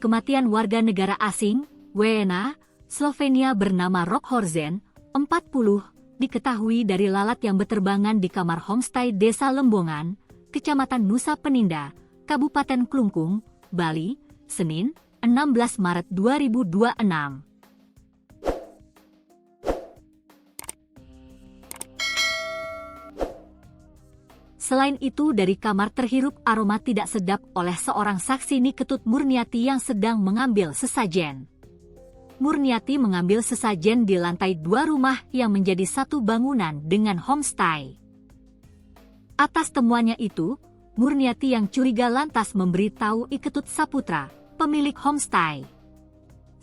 kematian warga negara asing, WNA, Slovenia bernama Rok Horzen, 40, diketahui dari lalat yang berterbangan di kamar homestay Desa Lembongan, Kecamatan Nusa Peninda, Kabupaten Klungkung, Bali, Senin, 16 Maret 2026. Selain itu, dari kamar terhirup aroma tidak sedap oleh seorang saksi Niketut Murniati yang sedang mengambil sesajen. Murniati mengambil sesajen di lantai 2 rumah yang menjadi satu bangunan dengan homestay. Atas temuannya itu, Murniati yang curiga lantas memberitahu Iketut Saputra, pemilik homestay.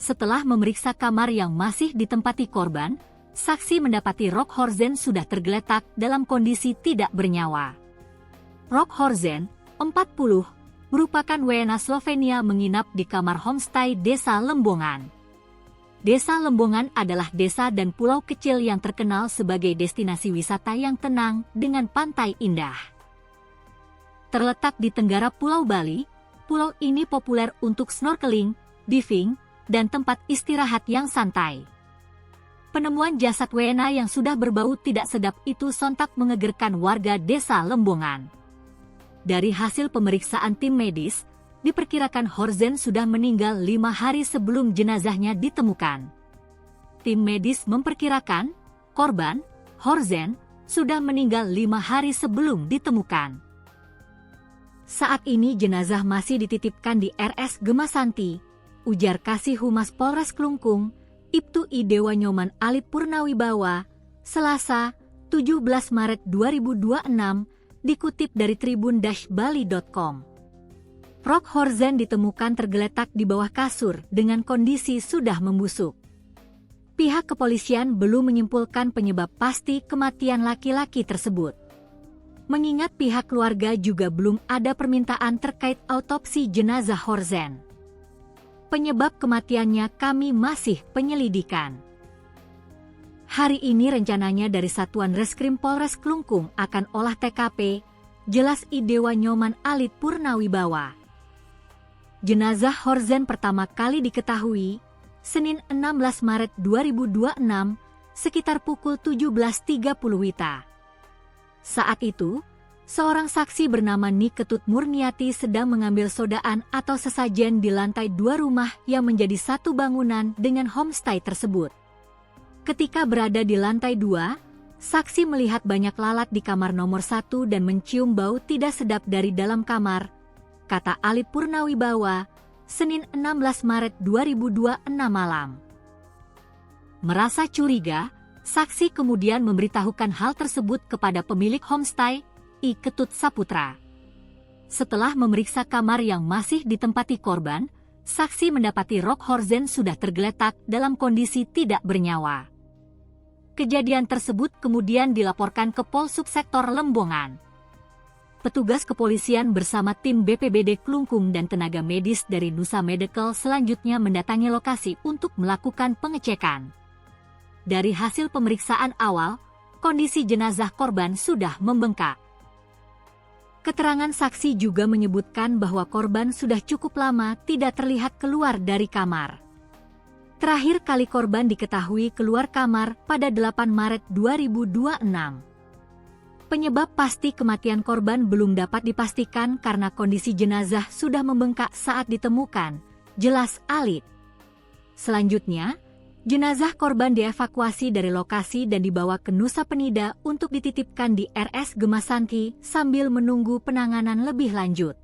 Setelah memeriksa kamar yang masih ditempati korban, saksi mendapati Rok Horzen sudah tergeletak dalam kondisi tidak bernyawa. Rok Horzen, 40, merupakan WNA Slovenia menginap di kamar homestay Desa Lembongan. Desa Lembongan adalah desa dan pulau kecil yang terkenal sebagai destinasi wisata yang tenang dengan pantai indah. Terletak di tenggara Pulau Bali, pulau ini populer untuk snorkeling, diving, dan tempat istirahat yang santai. Penemuan jasad WNA yang sudah berbau tidak sedap itu sontak mengegerkan warga Desa Lembongan. Dari hasil pemeriksaan tim medis, diperkirakan Horzen sudah meninggal 5 hari sebelum jenazahnya ditemukan. Tim medis memperkirakan, korban, Horzen, sudah meninggal 5 hari sebelum ditemukan. Saat ini jenazah masih dititipkan di RS Gemasanti, ujar Kasih Humas Polres Klungkung, Ibtu I Dewa Nyoman Alit Purnawibawa, Selasa, 17 Maret 2026, dikutip dari tribun-bali.com. Rok Horzen ditemukan tergeletak di bawah kasur dengan kondisi sudah membusuk. Pihak kepolisian belum menyimpulkan penyebab pasti kematian laki-laki tersebut. Mengingat pihak keluarga juga belum ada permintaan terkait autopsi jenazah Horzen. Penyebab kematiannya kami masih penyelidikan. Hari ini rencananya dari Satuan Reskrim Polres Klungkung akan olah TKP, jelas I Dewa Nyoman Alit Purnawibawa. Jenazah Horzen pertama kali diketahui, Senin 16 Maret 2026, sekitar pukul 17.30 WITA. Saat itu, seorang saksi bernama Niketut Murniati sedang mengambil sodaan atau sesajen di lantai 2 rumah yang menjadi satu bangunan dengan homestay tersebut. Ketika berada di lantai 2, saksi melihat banyak lalat di kamar nomor 1 dan mencium bau tidak sedap dari dalam kamar, kata Alit Purnawibawa, Senin 16 Maret 2026 malam. Merasa curiga, saksi kemudian memberitahukan hal tersebut kepada pemilik homestay, Iketut Saputra. Setelah memeriksa kamar yang masih ditempati korban, saksi mendapati Rok Horzen sudah tergeletak dalam kondisi tidak bernyawa. Kejadian tersebut kemudian dilaporkan ke Polsubsektor Lembongan. Petugas kepolisian bersama tim BPBD Klungkung dan tenaga medis dari Nusa Medical selanjutnya mendatangi lokasi untuk melakukan pengecekan. Dari hasil pemeriksaan awal, kondisi jenazah korban sudah membengkak. Keterangan saksi juga menyebutkan bahwa korban sudah cukup lama tidak terlihat keluar dari kamar. Terakhir kali korban diketahui keluar kamar pada 8 Maret 2026. Penyebab pasti kematian korban belum dapat dipastikan karena kondisi jenazah sudah membengkak saat ditemukan, jelas Alit. Selanjutnya, jenazah korban dievakuasi dari lokasi dan dibawa ke Nusa Penida untuk dititipkan di RS Gemasanti sambil menunggu penanganan lebih lanjut.